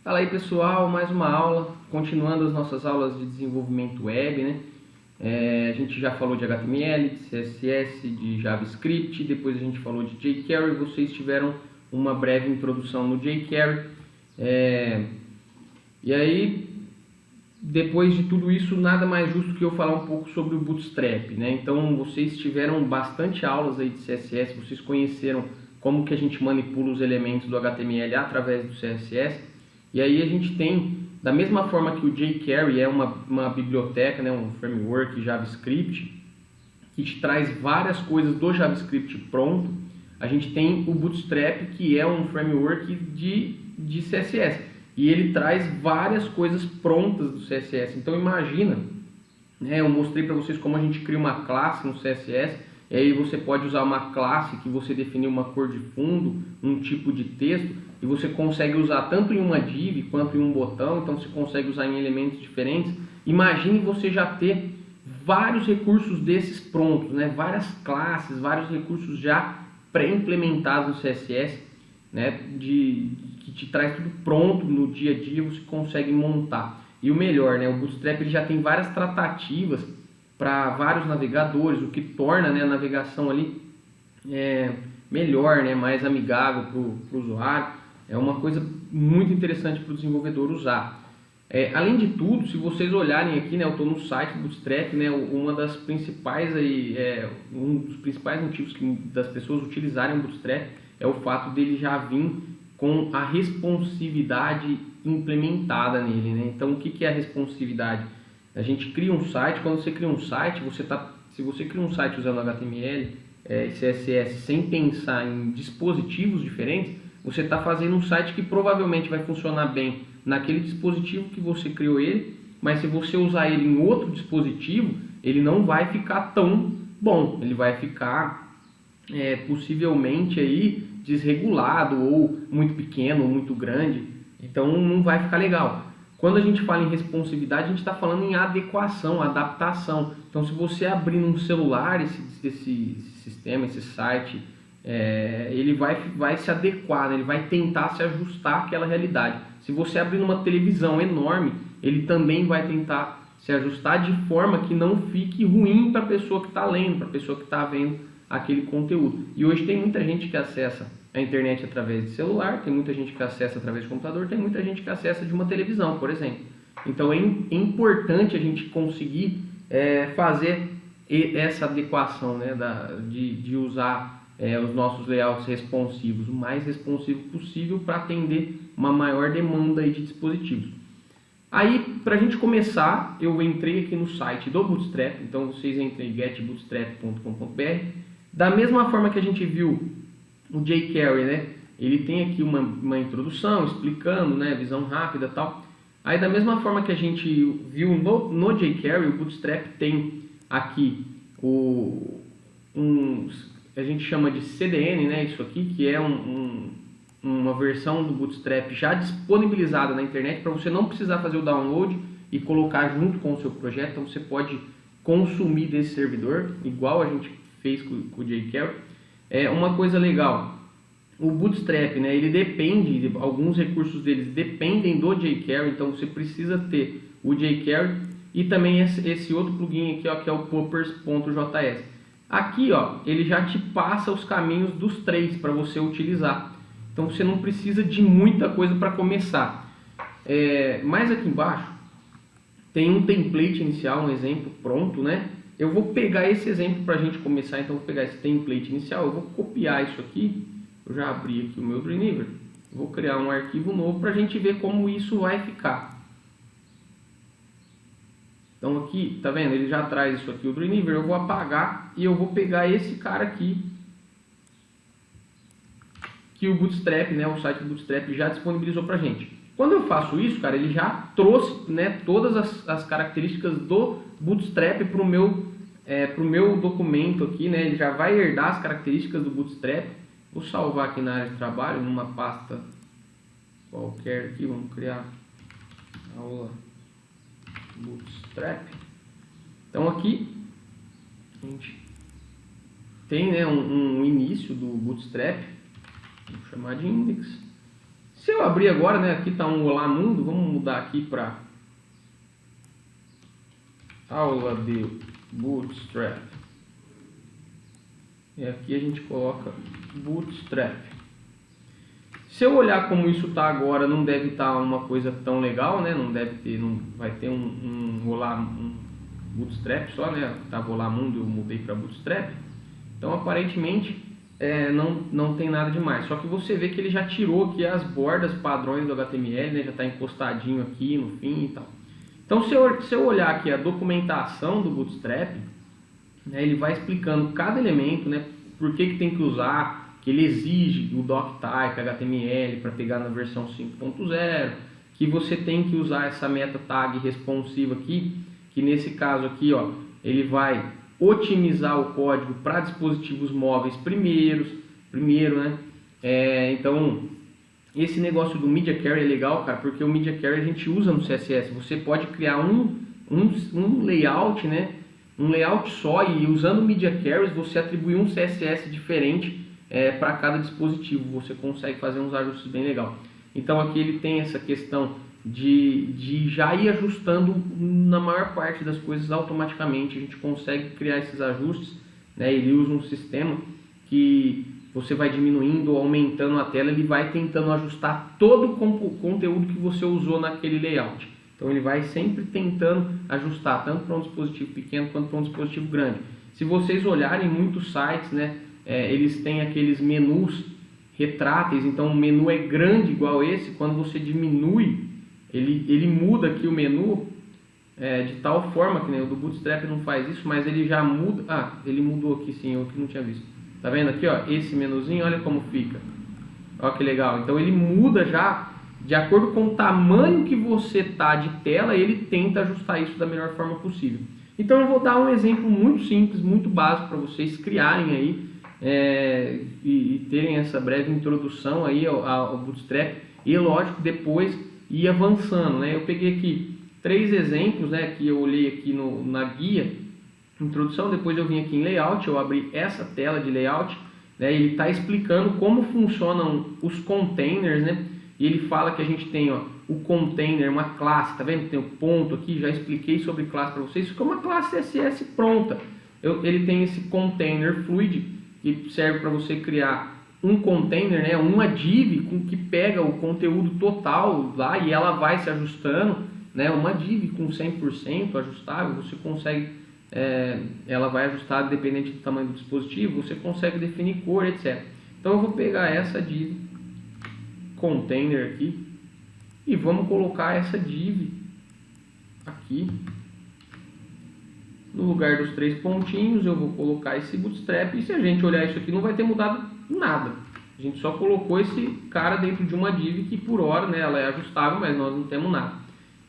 Fala aí pessoal, mais uma aula, continuando as nossas aulas de desenvolvimento web, né? A gente já falou de HTML, de CSS, de JavaScript, depois a gente falou de jQuery, vocês tiveram uma breve introdução no jQuery. E aí, depois de tudo isso, nada mais justo que eu falar um pouco sobre o Bootstrap, né? Então vocês tiveram bastante aulas aí de CSS, vocês conheceram como que a gente manipula os elementos do HTML através do CSS. E aí a gente tem, da mesma forma que o jQuery é uma biblioteca, né, um framework JavaScript, que te traz várias coisas do JavaScript pronto, a gente tem o Bootstrap, que é um framework de CSS. E ele traz várias coisas prontas do CSS. Então imagina, né, eu mostrei para vocês como a gente cria uma classe no CSS, e aí você pode usar uma classe que você definiu uma cor de fundo, um tipo de texto, e você consegue usar tanto em uma div quanto em um botão, então você consegue usar em elementos diferentes. Imagine você já ter vários recursos desses prontos, né? Várias classes, vários recursos já pré-implementados no CSS, né? Que te traz tudo pronto no dia a dia, você consegue montar. E o melhor, né? O Bootstrap ele já tem várias tratativas para vários navegadores, o que torna, né, a navegação ali melhor, né, mais amigável para o usuário. É uma coisa muito interessante para o desenvolvedor usar. Além de tudo, se vocês olharem aqui, né, eu estou no site do Bootstrap, né, um dos principais motivos das pessoas utilizarem o Bootstrap é o fato dele já vir com a responsividade implementada nele, né? Então, o que é a responsividade? A gente cria um site, quando você cria um site, se você cria um site usando HTML e CSS sem pensar em dispositivos diferentes, você está fazendo um site que provavelmente vai funcionar bem naquele dispositivo que você criou ele, mas se você usar ele em outro dispositivo, ele não vai ficar tão bom, ele vai ficar possivelmente aí desregulado, ou muito pequeno, ou muito grande, então não vai ficar legal. Quando a gente fala em responsividade, a gente está falando em adequação, adaptação. Então, se você abrir num celular esse sistema, esse site, ele vai se adequar, né? Ele vai tentar se ajustar àquela realidade. Se você abrir numa televisão enorme, ele também vai tentar se ajustar de forma que não fique ruim para a pessoa que está lendo, para a pessoa que está vendo aquele conteúdo. E hoje tem muita gente que acessa a internet através de celular, tem muita gente que acessa através de computador, tem muita gente que acessa de uma televisão, por exemplo. Então é importante a gente conseguir fazer essa adequação, né, de usar os nossos layouts responsivos, o mais responsivo possível para atender uma maior demanda aí de dispositivos. Aí, para a gente começar, eu entrei aqui no site do Bootstrap, então vocês entrem em getbootstrap.com.br. Da mesma forma que a gente viu o jQuery, né? Ele tem aqui uma introdução explicando, né, visão rápida e tal. Aí da mesma forma que a gente viu no jQuery, o Bootstrap tem aqui a gente chama de CDN, né, isso aqui, que é uma versão do Bootstrap já disponibilizada na internet para você não precisar fazer o download e colocar junto com o seu projeto. Então você pode consumir desse servidor, igual a gente fez com o jQuery. Uma coisa legal, o Bootstrap, né, ele depende, alguns recursos deles dependem do jQuery, então você precisa ter o jQuery e também esse outro plugin aqui, ó, que é o poppers.js. Aqui, ó, ele já te passa os caminhos dos três para você utilizar, então você não precisa de muita coisa para começar. Mais aqui embaixo tem um template inicial, um exemplo pronto, né? Eu vou pegar esse exemplo para a gente começar, então eu vou pegar esse template inicial, eu vou copiar isso aqui, eu já abri aqui o meu Dreamweaver, vou criar um arquivo novo para a gente ver como isso vai ficar. Então aqui, tá vendo? Ele já traz isso aqui, o Dreamweaver, eu vou apagar e eu vou pegar esse cara aqui, que o Bootstrap, né, o site do Bootstrap já disponibilizou para a gente. Quando eu faço isso, cara, ele já trouxe, né, todas as características do Bootstrap para o meu documento aqui, né? Ele já vai herdar as características do Bootstrap. Vou salvar aqui na área de trabalho, numa pasta qualquer aqui, vamos criar aula Bootstrap. Então aqui a gente tem, né, um início do Bootstrap, vou chamar de index. Se eu abrir agora, né, aqui está um Olá Mundo, vamos mudar aqui para aula de Bootstrap. E aqui a gente coloca Bootstrap. Se eu olhar como isso está agora, não deve estar uma coisa tão legal, né? Não deve ter, não vai ter um Bootstrap só, né? Tava Olá Mundo, eu mudei para Bootstrap. Então aparentemente não tem nada demais. Só que você vê que ele já tirou aqui as bordas padrões do HTML, né? Já está encostadinho aqui no fim e tal. Então se eu olhar aqui a documentação do Bootstrap, né, ele vai explicando cada elemento, né? Por que tem que usar, que ele exige o doctype HTML para pegar na versão 5.0, que você tem que usar essa meta tag responsiva aqui, que nesse caso aqui, ó, ele vai otimizar o código para dispositivos móveis primeiro, né? Então, esse negócio do Media Query é legal, cara, porque o Media Query a gente usa no CSS. Você pode criar um layout, né? Um layout só, e usando o Media Queries você atribui um CSS diferente para cada dispositivo. Você consegue fazer uns ajustes bem legal. Então aqui ele tem essa questão de já ir ajustando na maior parte das coisas automaticamente. A gente consegue criar esses ajustes, né? Ele usa um sistema que você vai diminuindo ou aumentando a tela, ele vai tentando ajustar todo o conteúdo que você usou naquele layout. Então ele vai sempre tentando ajustar tanto para um dispositivo pequeno quanto para um dispositivo grande. Se vocês olharem muitos sites, né, eles têm aqueles menus retráteis. Então o menu é grande igual esse, quando você diminui, ele muda aqui o menu de tal forma que, né, o do Bootstrap não faz isso, mas ele já muda. Ah, ele mudou aqui sim, eu que não tinha visto. Tá vendo aqui, ó, esse menuzinho, olha como fica. Olha que legal. Então ele muda já de acordo com o tamanho que você tá de tela, ele tenta ajustar isso da melhor forma possível. Então eu vou dar um exemplo muito simples, muito básico para vocês criarem aí e terem essa breve introdução aí ao Bootstrap, e lógico depois ir avançando, né? Eu peguei aqui 3 exemplos, né, que eu olhei aqui na guia introdução, depois eu vim aqui em layout, eu abri essa tela de layout, né? Ele está explicando como funcionam os containers, né? E ele fala que a gente tem, ó, o container, uma classe, tá vendo? Tem o ponto aqui, já expliquei sobre classe para vocês. Isso é uma classe CSS pronta. Ele tem esse container fluid, que serve para você criar um container, né? Uma div que pega o conteúdo total lá e ela vai se ajustando, né? Uma div com 100% ajustável, você consegue, ela vai ajustar dependente do tamanho do dispositivo, você consegue definir cor, etc. Então eu vou pegar essa div container aqui e vamos colocar essa div aqui no lugar dos 3 pontinhos. Eu vou colocar esse Bootstrap, e se a gente olhar isso aqui não vai ter mudado nada. A gente só colocou esse cara dentro de uma div que por hora, né, ela é ajustável, mas nós não temos nada.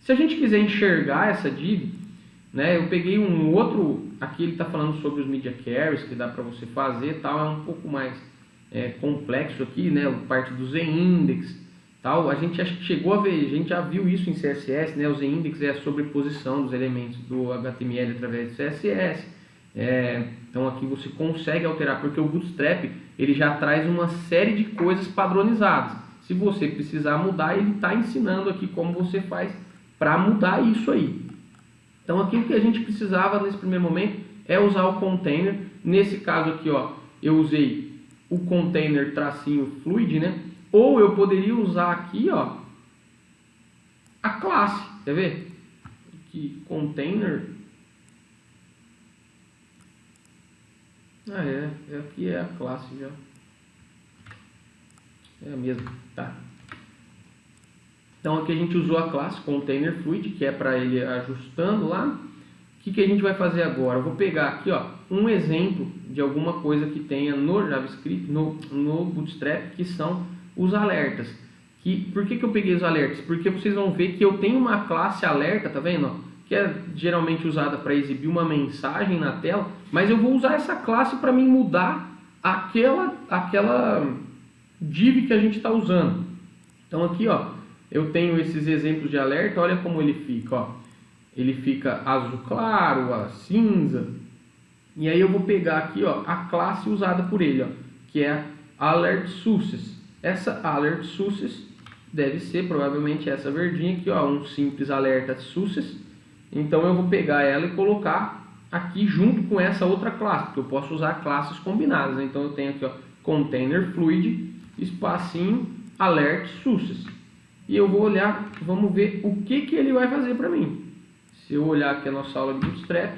Se a gente quiser enxergar essa div, né, eu peguei um outro, aqui ele está falando sobre os media queries que dá para você fazer, tal, é um pouco mais complexo aqui, né, a parte do Z-index, tal. A gente acho que chegou a ver, a gente já viu isso em CSS, né, o Z-index é a sobreposição dos elementos do HTML através do CSS. Então aqui você consegue alterar, porque o Bootstrap ele já traz uma série de coisas padronizadas. Se você precisar mudar, ele está ensinando aqui como você faz para mudar isso aí. Então aqui o que a gente precisava nesse primeiro momento é usar o container. Nesse caso aqui, ó, eu usei o container tracinho fluid, né? Ou eu poderia usar aqui, ó, a classe, quer ver? Aqui, container. Aqui é a classe já. É a mesma, tá? Então aqui a gente usou a classe container fluid, que é para ele ajustando lá. O que a gente vai fazer agora? Eu vou pegar aqui, ó, um exemplo de alguma coisa que tenha no JavaScript, no Bootstrap, que são os alertas. Por que eu peguei os alertas? Porque vocês vão ver que eu tenho uma classe alerta, tá vendo? Que é geralmente usada para exibir uma mensagem na tela, mas eu vou usar essa classe para me mudar aquela div que a gente está usando. Então aqui, ó, eu tenho esses exemplos de alerta, olha como ele fica, ó. Ele fica azul claro, a cinza. E aí eu vou pegar aqui, ó, a classe usada por ele, ó, que é a Alert Success. Essa Alert Success deve ser provavelmente essa verdinha aqui, ó, um simples alerta success. Então eu vou pegar ela e colocar aqui junto com essa outra classe, porque eu posso usar classes combinadas, né? Então eu tenho aqui, ó, container fluid, espacinho, alert success. E eu vou olhar, vamos ver o que ele vai fazer para mim. Se eu olhar aqui a nossa aula de Bootstrap,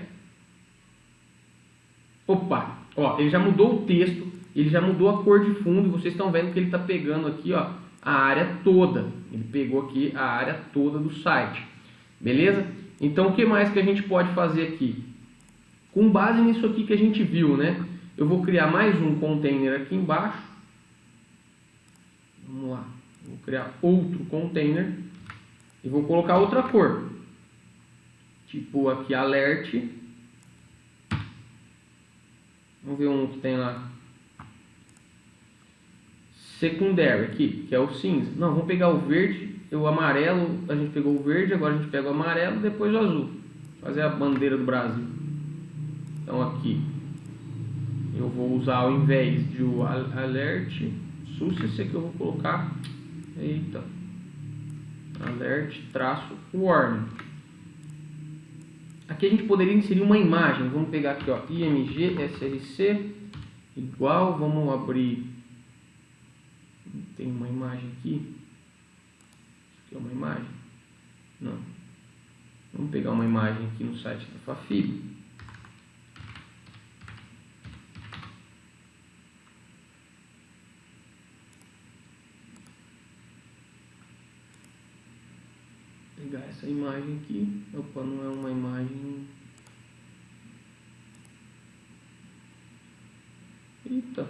opa, ó, ele já mudou o texto, ele já mudou a cor de fundo, e vocês estão vendo que ele está pegando aqui, ó, a área toda. Ele pegou aqui a área toda do site, beleza? Então o que mais que a gente pode fazer aqui? Com base nisso aqui que a gente viu, né? Eu vou criar mais um container aqui embaixo. Vamos lá, vou criar outro container e vou colocar outra cor, tipo aqui alert. Vamos ver um que tem lá, secondary aqui, que é o cinza. Não, vamos pegar o verde, o amarelo, a gente pegou o verde, agora a gente pega o amarelo, depois o azul. Fazer a bandeira do Brasil. Então aqui eu vou usar, ao invés de o alert success, aqui eu vou colocar, eita, alert traço warning. Aqui a gente poderia inserir uma imagem. Vamos pegar aqui, ó, img src igual, vamos abrir, tem uma imagem aqui, isso aqui é uma imagem, não, vamos pegar uma imagem aqui no site da Fafib. Pegar essa imagem aqui. Opa, não é uma imagem. Eita.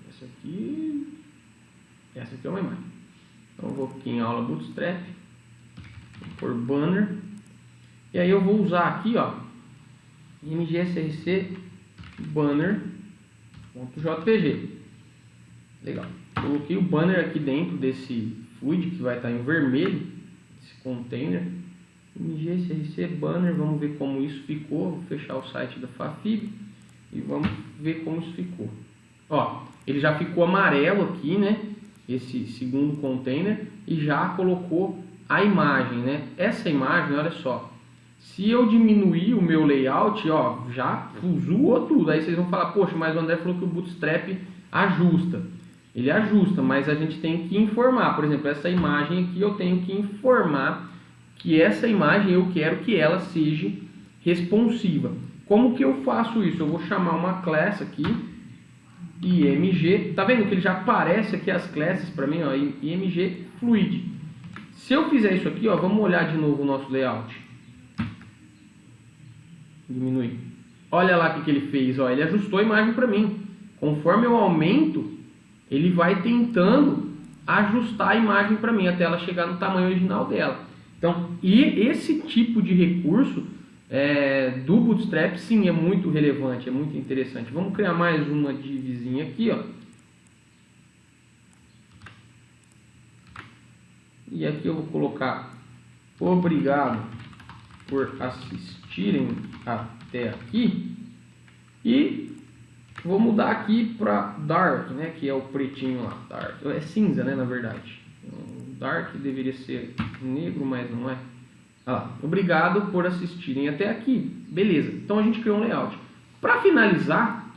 Essa aqui é uma imagem. Então eu vou aqui em aula Bootstrap, vou pôr banner. E aí eu vou usar aqui, ó, imgsrc banner.jpg. Legal. Coloquei o banner aqui dentro desse fluid que vai estar em vermelho, esse container. imgsrc banner, vamos ver como isso ficou. Vou fechar o site da Fafib e vamos ver como isso ficou. Ó, ele já ficou amarelo aqui, né? Esse segundo container, e já colocou a imagem, né? Essa imagem, olha só. Se eu diminuir o meu layout, ó, já zoou tudo. Aí vocês vão falar, poxa, mas o André falou que o Bootstrap ajusta. Ele ajusta, mas a gente tem que informar. Por exemplo, essa imagem aqui eu tenho que informar que essa imagem eu quero que ela seja responsiva. Como que eu faço isso? Eu vou chamar uma class aqui, img, tá vendo que ele já aparece aqui as classes para mim, ó, img fluid. Se eu fizer isso aqui, ó, vamos olhar de novo o nosso layout. Diminuir. Olha lá o que ele fez, ó, ele ajustou a imagem para mim. Conforme eu aumento, ele vai tentando ajustar a imagem para mim até ela chegar no tamanho original dela. Então, e esse tipo de recurso do Bootstrap, sim, é muito relevante, é muito interessante. Vamos criar mais uma divzinha aqui, ó. E aqui eu vou colocar obrigado por assistirem até aqui. E vou mudar aqui para dark, né, que é o pretinho lá, dark. É cinza, né, na verdade. Dark deveria ser negro, mas não é. Olha lá, obrigado por assistirem até aqui. Beleza, então a gente criou um layout. Para finalizar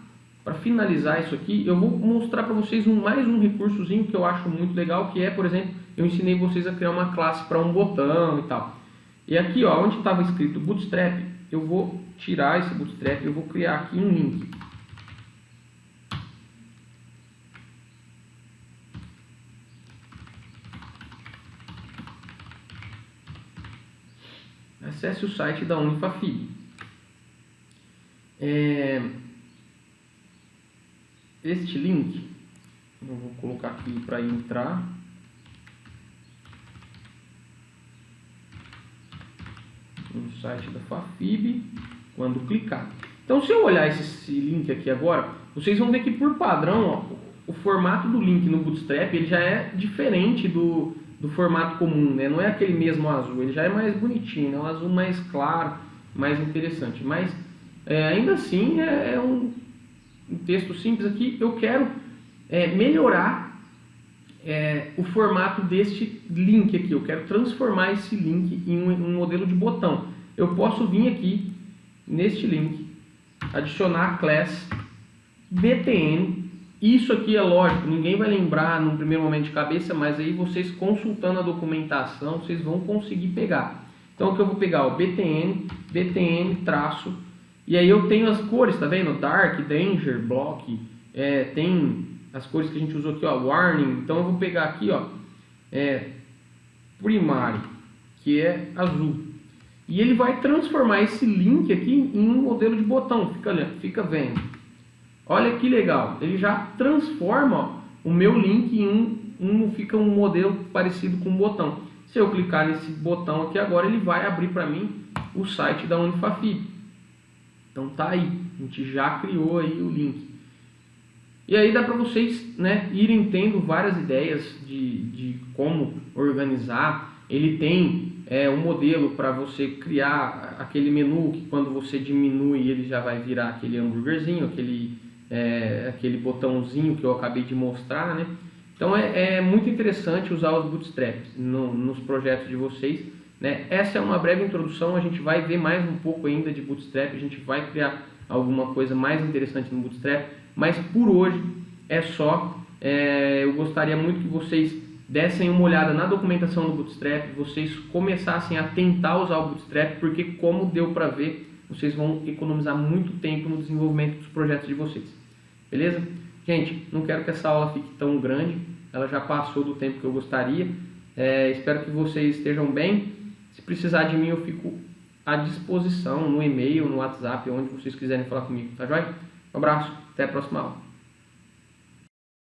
isso aqui, eu vou mostrar para vocês mais um recursozinho que eu acho muito legal, que é, por exemplo, eu ensinei vocês a criar uma classe para um botão e tal. E aqui, ó, onde estava escrito Bootstrap, eu vou tirar esse Bootstrap e eu vou criar aqui um link. Acesse o site da Unifafib. Este link eu vou colocar aqui para entrar. No site da Fafib, quando clicar. Então, se eu olhar esse link aqui agora, vocês vão ver que por padrão, ó, o formato do link no Bootstrap ele já é diferente do formato comum, né? Não é aquele mesmo azul, ele já é mais bonitinho, né? Um azul mais claro, mais interessante. Mas ainda assim é um texto simples aqui. Eu quero melhorar o formato deste link aqui. Eu quero transformar esse link em um modelo de botão. Eu posso vir aqui neste link, adicionar a class BTN. Isso aqui é lógico, ninguém vai lembrar no primeiro momento de cabeça, mas aí vocês consultando a documentação, vocês vão conseguir pegar. Então aqui eu vou pegar o BTN traço, e aí eu tenho as cores, tá vendo? Dark, Danger, Block, tem as cores que a gente usou aqui, ó, Warning. Então eu vou pegar aqui, ó, Primary, que é azul. E ele vai transformar esse link aqui em um modelo de botão, fica vendo. Olha que legal, ele já transforma, ó, o meu link em fica um modelo parecido com um botão. Se eu clicar nesse botão aqui agora, ele vai abrir para mim o site da Unifafib. Então tá aí, a gente já criou aí o link. E aí dá para vocês, né, irem tendo várias ideias de como organizar. Ele tem um modelo para você criar aquele menu que quando você diminui ele já vai virar aquele hambúrguerzinho, aquele botãozinho que eu acabei de mostrar, né? Então é muito interessante usar os bootstraps nos projetos de vocês, né? Essa é uma breve introdução, a gente vai ver mais um pouco ainda de bootstrap, a gente vai criar alguma coisa mais interessante no bootstrap, mas por hoje é só. Eu gostaria muito que vocês dessem uma olhada na documentação do bootstrap, vocês começassem a tentar usar o bootstrap, porque como deu para ver, vocês vão economizar muito tempo no desenvolvimento dos projetos de vocês. Beleza? Gente, não quero que essa aula fique tão grande, ela já passou do tempo que eu gostaria. Espero que vocês estejam bem. Se precisar de mim, eu fico à disposição no e-mail, no WhatsApp, onde vocês quiserem falar comigo, tá joia? Um abraço, até a próxima aula.